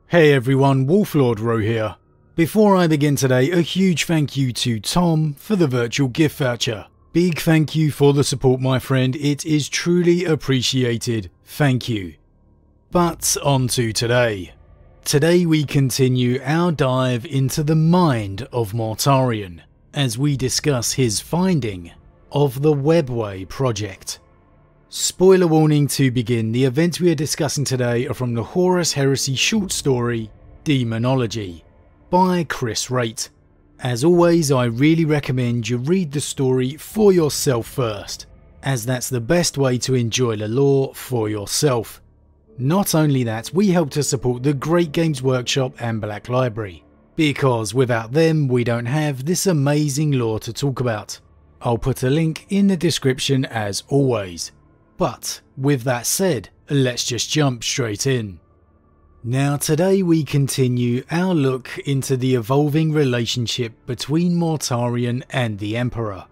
Hey everyone, Wolf Lord Rho here. Before I begin today, a huge thank you to Tom for the virtual gift voucher. Big thank you for the support, my friend, it is truly appreciated, thank you. But on to today. Today we continue our dive into the mind of Mortarion, as we discuss his finding of the Webway project. Spoiler warning to begin, the events we are discussing today are from the Horus Heresy short story, Demonology, by Chris Raitt. As always, I really recommend you read the story for yourself first, as that's the best way to enjoy the lore for yourself. Not only that, we help to support the great Games Workshop and Black Library, because without them we don't have this amazing lore to talk about. I'll put a link in the description as always. But with that said, let's just jump straight in. Now today we continue our look into the evolving relationship between Mortarion and the Emperor.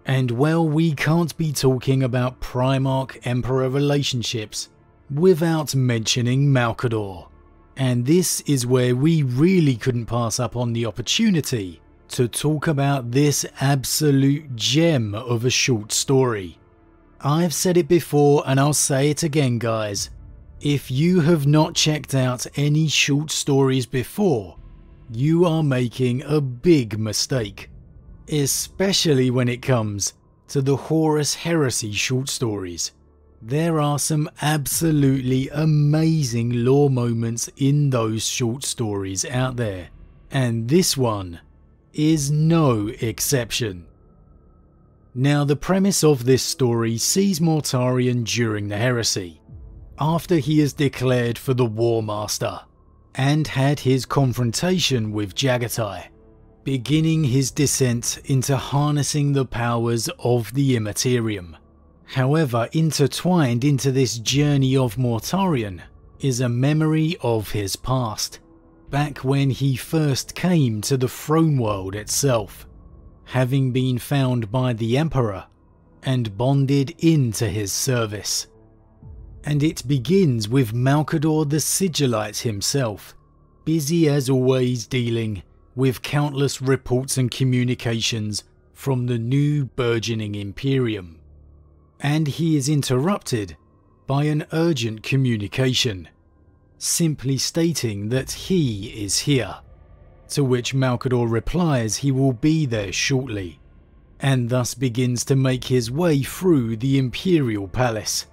And well, we can't be talking about Primarch-Emperor relationships without mentioning Malcador. And this is where we really couldn't pass up on the opportunity to talk about this absolute gem of a short story. I've said it before and I'll say it again, guys. If you have not checked out any short stories before, you are making a big mistake. Especially when it comes to the Horus Heresy short stories. There are some absolutely amazing lore moments in those short stories out there, and this one is no exception. Now, the premise of this story sees Mortarion during the Heresy, after he is declared for the War Master, and had his confrontation with Jagatai, beginning his descent into harnessing the powers of the Immaterium. However, intertwined into this journey of Mortarion is a memory of his past, back when he first came to the throne world itself, having been found by the Emperor and bonded into his service. And it begins with Malcador the Sigillite himself, busy as always dealing with countless reports and communications from the new burgeoning Imperium. And he is interrupted by an urgent communication, simply stating that he is here. To which Malcador replies he will be there shortly, and thus begins to make his way through the Imperial Palace,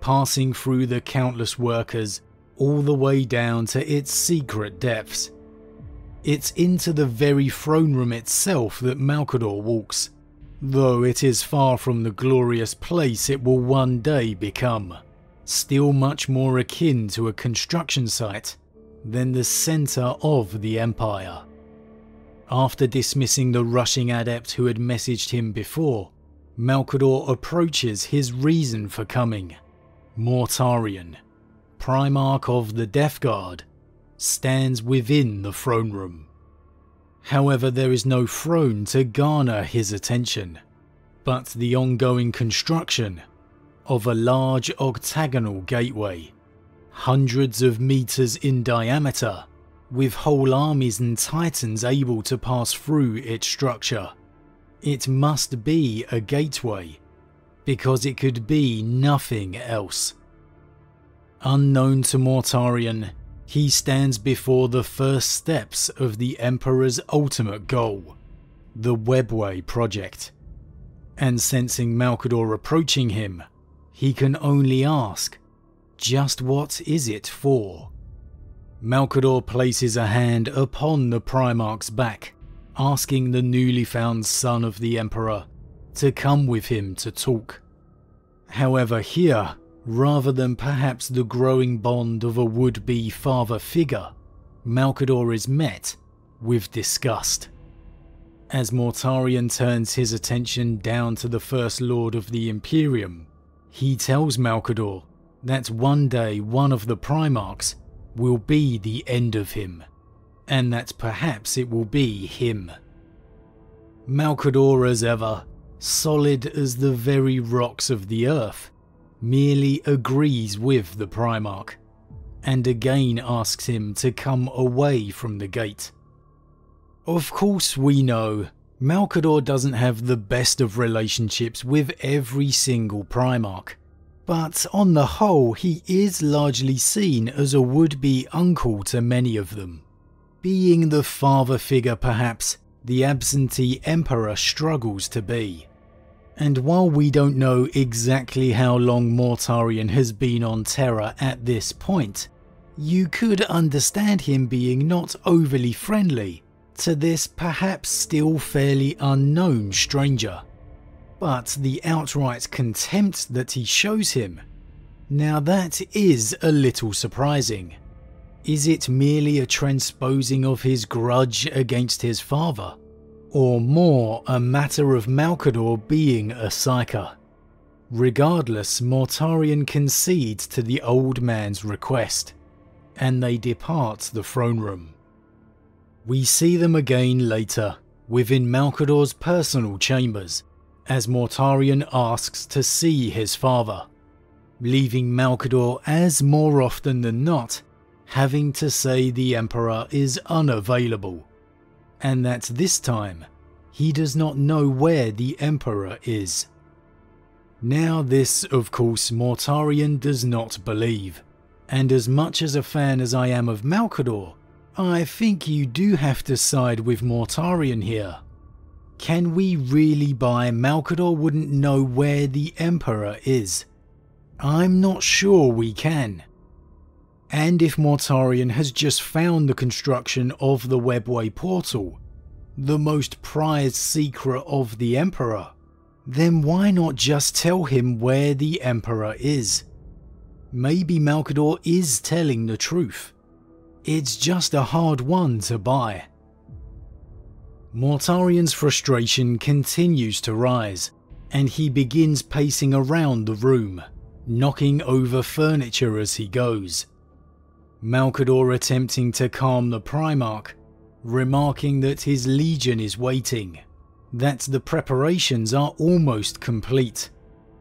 passing through the countless workers all the way down to its secret depths. It's into the very throne room itself that Malcador walks, though it is far from the glorious place it will one day become, still much more akin to a construction site than the centre of the Empire. After dismissing the rushing adept who had messaged him before, Malcador approaches his reason for coming. Mortarion, Primarch of the Death Guard, stands within the throne room. However, there is no throne to garner his attention, but the ongoing construction of a large octagonal gateway, hundreds of meters in diameter, with whole armies and titans able to pass through its structure. It must be a gateway, because it could be nothing else. Unknown to Mortarion, he stands before the first steps of the Emperor's ultimate goal, the Webway project, and sensing Malcador approaching him, he can only ask, just what is it for? Malcador places a hand upon the Primarch's back, asking the newly found son of the Emperor to come with him to talk. However, here, rather than perhaps the growing bond of a would-be father figure, Malcador is met with disgust. As Mortarion turns his attention down to the First Lord of the Imperium, he tells Malcador that one day one of the Primarchs will be the end of him, and that perhaps it will be him. Malcador, as ever, solid as the very rocks of the earth, merely agrees with the Primarch, and again asks him to come away from the gate. Of course we know Malcador doesn't have the best of relationships with every single Primarch, but on the whole he is largely seen as a would-be uncle to many of them, being the father figure perhaps the absentee Emperor struggles to be. And while we don't know exactly how long Mortarion has been on Terra at this point, you could understand him being not overly friendly to this perhaps still fairly unknown stranger. But the outright contempt that he shows him, now that is a little surprising. Is it merely a transposing of his grudge against his father? Or more a matter of Malcador being a psyker? Regardless, Mortarion concedes to the old man's request, and they depart the throne room. We see them again later, within Malcador's personal chambers, as Mortarion asks to see his father, leaving Malcador, as more often than not, having to say the Emperor is unavailable, and that this time he does not know where the Emperor is. Now this, of course, Mortarion does not believe, and as much as a fan as I am of Malcador, I think you do have to side with Mortarion here. Can we really buy Malcador wouldn't know where the Emperor is? I'm not sure we can. And if Mortarion has just found the construction of the Webway portal, the most prized secret of the Emperor, then why not just tell him where the Emperor is? Maybe Malcador is telling the truth. It's just a hard one to buy. Mortarion's frustration continues to rise, and he begins pacing around the room, knocking over furniture as he goes. Malcador attempting to calm the Primarch, remarking that his legion is waiting, that the preparations are almost complete.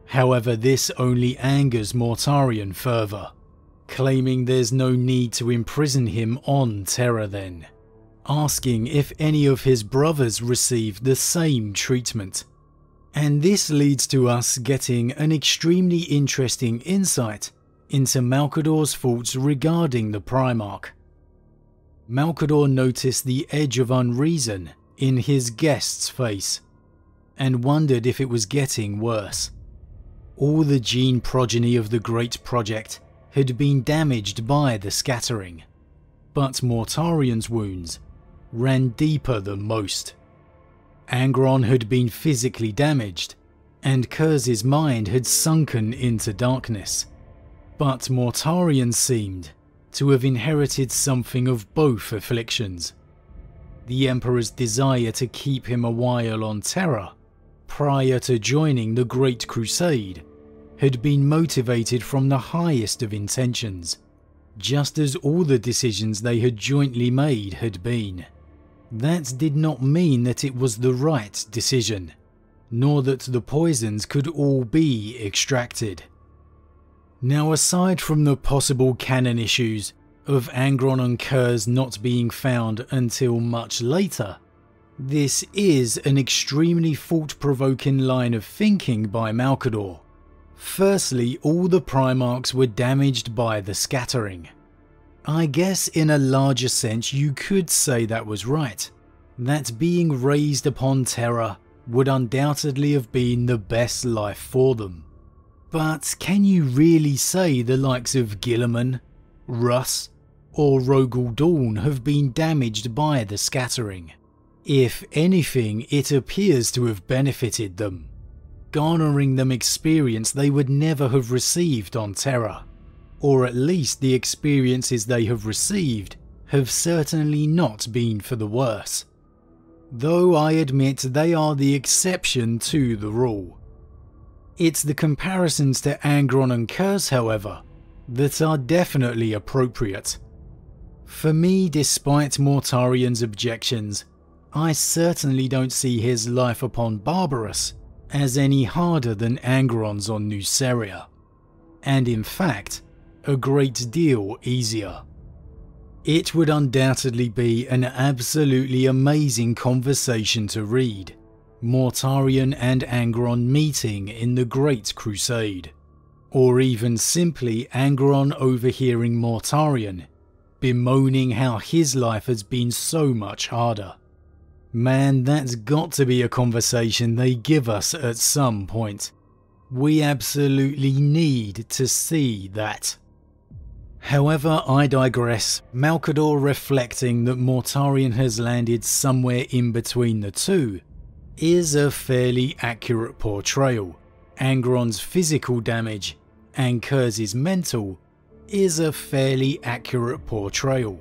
However, this only angers Mortarion further, claiming there's no need to imprison him on Terra then, asking if any of his brothers received the same treatment. And this leads to us getting an extremely interesting insight into Malcador's thoughts regarding the Primarch. Malcador noticed the edge of unreason in his guest's face, and wondered if it was getting worse. All the gene progeny of the Great Project had been damaged by the scattering, but Mortarion's wounds ran deeper than most. Angron had been physically damaged, and Kurz's mind had sunken into darkness, but Mortarion seemed to have inherited something of both afflictions. The Emperor's desire to keep him a while on Terra, prior to joining the Great Crusade, had been motivated from the highest of intentions, just as all the decisions they had jointly made had been. That did not mean that it was the right decision, nor that the poisons could all be extracted. Now, aside from the possible canon issues of Angron and Kurz not being found until much later, this is an extremely thought-provoking line of thinking by Malcador. Firstly, all the Primarchs were damaged by the scattering. I guess in a larger sense you could say that was right, that being raised upon Terra would undoubtedly have been the best life for them. But can you really say the likes of Guilliman, Russ, or Rogel Dawn have been damaged by the scattering? If anything, it appears to have benefited them, garnering them experience they would never have received on Terra, or at least the experiences they have received have certainly not been for the worse. Though I admit they are the exception to the rule. It's the comparisons to Angron and Kurz, however, that are definitely appropriate. For me, despite Mortarion's objections, I certainly don't see his life upon Barbarous as any harder than Angron's on Nuceria. And in fact, a great deal easier. It would undoubtedly be an absolutely amazing conversation to read, Mortarion and Angron meeting in the Great Crusade, or even simply Angron overhearing Mortarion bemoaning how his life has been so much harder. Man, that's got to be a conversation they give us at some point. We absolutely need to see that. However, I digress. Malcador reflecting that Mortarion has landed somewhere in between the two is a fairly accurate portrayal. Angron's physical damage and Kurz's mental is a fairly accurate portrayal.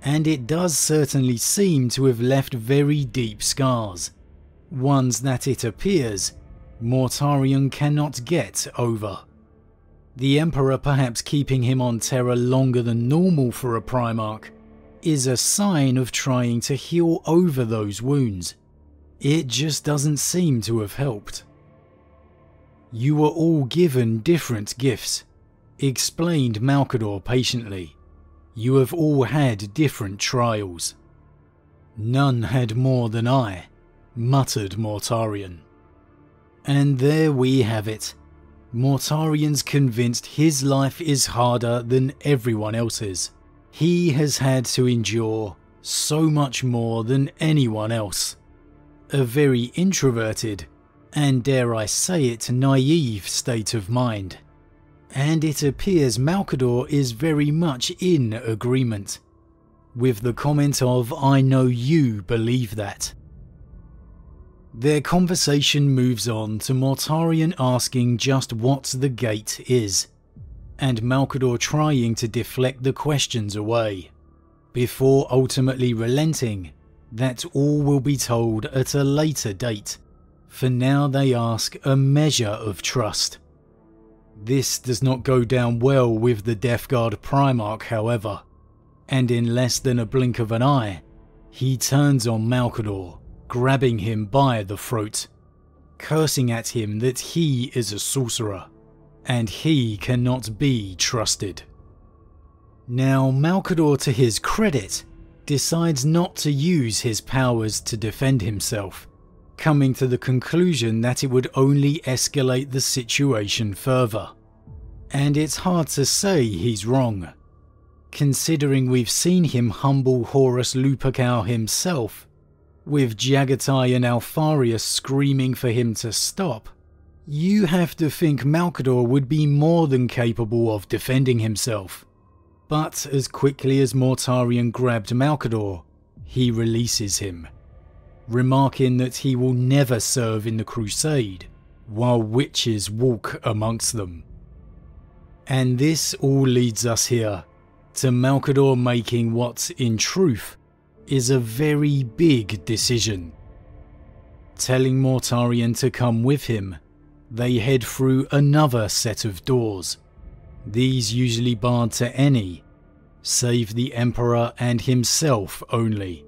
And it does certainly seem to have left very deep scars, ones that it appears Mortarion cannot get over. The Emperor perhaps keeping him on Terra longer than normal for a Primarch is a sign of trying to heal over those wounds. It just doesn't seem to have helped. You were all given different gifts, explained Malcador patiently. You have all had different trials. None had more than I, muttered Mortarion. And there we have it. Mortarion's convinced his life is harder than everyone else's. He has had to endure so much more than anyone else. A very introverted, and dare I say it, naive state of mind. And it appears Malcador is very much in agreement, with the comment of, "I know you believe that." Their conversation moves on to Mortarion asking just what the gate is, and Malcador trying to deflect the questions away, before ultimately relenting that all will be told at a later date. For now they ask a measure of trust. This does not go down well with the Death Guard Primarch, however, and in less than a blink of an eye, he turns on Malcador, grabbing him by the throat, cursing at him that he is a sorcerer, and he cannot be trusted. Now, Malcador, to his credit, decides not to use his powers to defend himself, coming to the conclusion that it would only escalate the situation further. And it's hard to say he's wrong, considering we've seen him humble Horus Lupercal himself, with Jagatai and Alfarius screaming for him to stop. You have to think Malcador would be more than capable of defending himself. But as quickly as Mortarion grabbed Malcador, he releases him, remarking that he will never serve in the Crusade while witches walk amongst them. And this all leads us here to Malcador making what, in truth, is a very big decision. Telling Mortarion to come with him, they head through another set of doors, these usually barred to any, save the Emperor and himself only.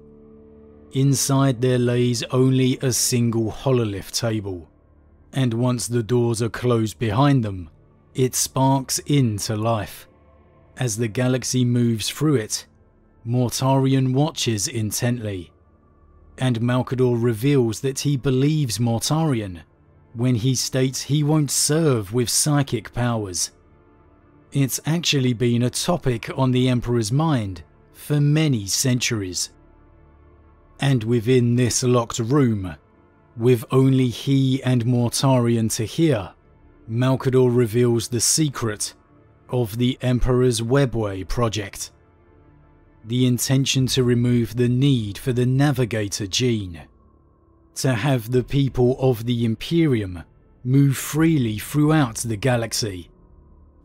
Inside there lays only a single hololith table, and once the doors are closed behind them, it sparks into life. As the galaxy moves through it, Mortarion watches intently, and Malcador reveals that he believes Mortarion when he states he won't serve with psychic powers. It's actually been a topic on the Emperor's mind for many centuries. And within this locked room, with only he and Mortarion to hear, Malcador reveals the secret of the Emperor's Webway project. The intention to remove the need for the Navigator gene, to have the people of the Imperium move freely throughout the galaxy,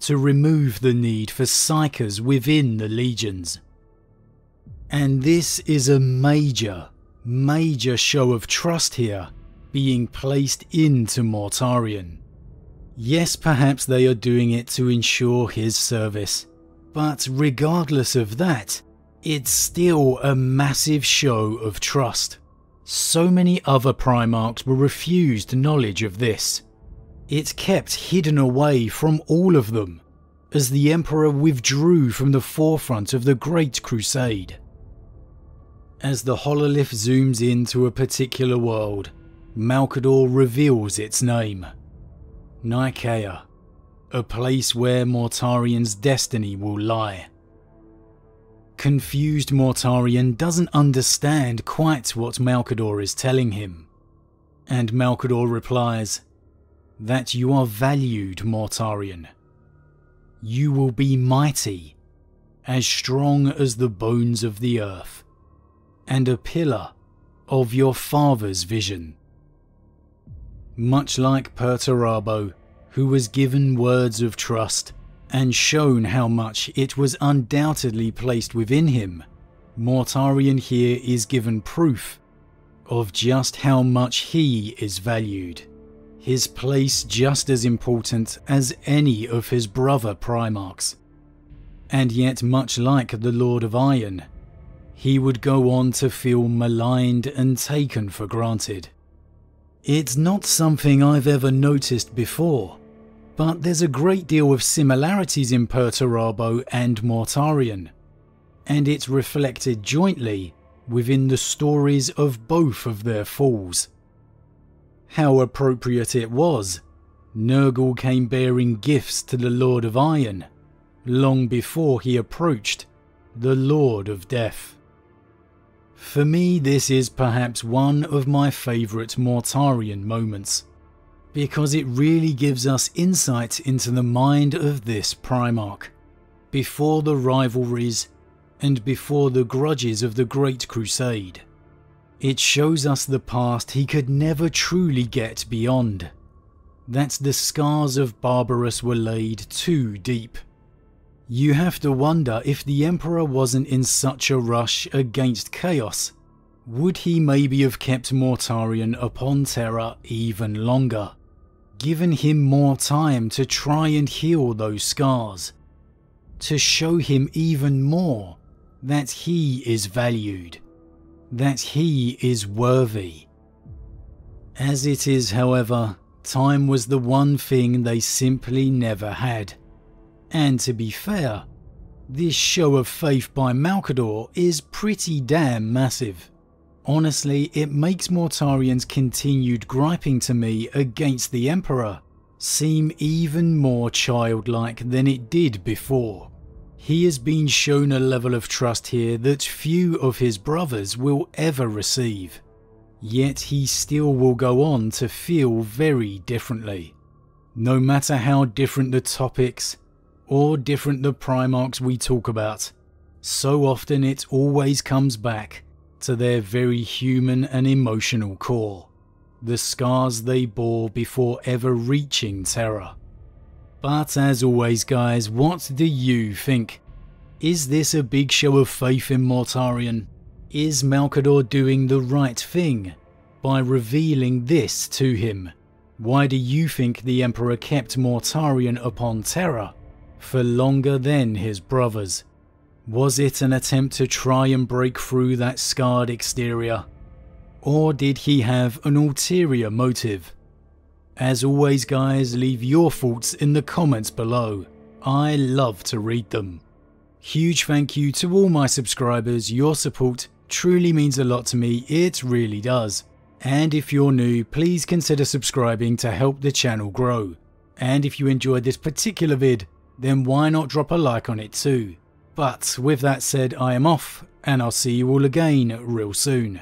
to remove the need for psychers within the legions. And this is a major show of trust here being placed into Mortarion. Yes, perhaps they are doing it to ensure his service, but regardless of that, it's still a massive show of trust. So many other Primarchs were refused knowledge of this. It kept hidden away from all of them, as the Emperor withdrew from the forefront of the Great Crusade. As the hololith zooms into a particular world, Malcador reveals its name: Nicaea, a place where Mortarion's destiny will lie. Confused Mortarion doesn't understand quite what Malcador is telling him, and Malcador replies that you are valued, Mortarion. You will be mighty, as strong as the bones of the earth, and a pillar of your father's vision. Much like Perturabo, who was given words of trust and shown how much it was undoubtedly placed within him, Mortarion here is given proof of just how much he is valued, his place just as important as any of his brother Primarchs. And yet, much like the Lord of Iron, he would go on to feel maligned and taken for granted. It's not something I've ever noticed before, but there's a great deal of similarities in Perturabo and Mortarion, and it's reflected jointly within the stories of both of their falls. How appropriate it was, Nurgle came bearing gifts to the Lord of Iron, long before he approached the Lord of Death. For me, this is perhaps one of my favourite Mortarion moments, because it really gives us insight into the mind of this Primarch, before the rivalries and before the grudges of the Great Crusade. It shows us the past he could never truly get beyond, that the scars of Barbarous were laid too deep. You have to wonder, if the Emperor wasn't in such a rush against chaos, would he maybe have kept Mortarion upon Terra even longer, given him more time to try and heal those scars, to show him even more that he is valued, that he is worthy. As it is, however, time was the one thing they simply never had. And to be fair, this show of faith by Malcador is pretty damn massive. Honestly, it makes Mortarion's continued griping to me against the Emperor seem even more childlike than it did before. He has been shown a level of trust here that few of his brothers will ever receive, yet he still will go on to feel very differently. No matter how different the topics or different the Primarchs we talk about, so often it always comes back to their very human and emotional core, the scars they bore before ever reaching Terra. But as always guys, what do you think? Is this a big show of faith in Mortarion? Is Malcador doing the right thing by revealing this to him? Why do you think the Emperor kept Mortarion upon Terra for longer than his brothers? Was it an attempt to try and break through that scarred exterior? Or did he have an ulterior motive? As always guys, leave your thoughts in the comments below. I love to read them. Huge thank you to all my subscribers. Your support truly means a lot to me, it really does. And if you're new, please consider subscribing to help the channel grow. And if you enjoyed this particular vid, then why not drop a like on it too. But with that said, I am off, and I'll see you all again real soon.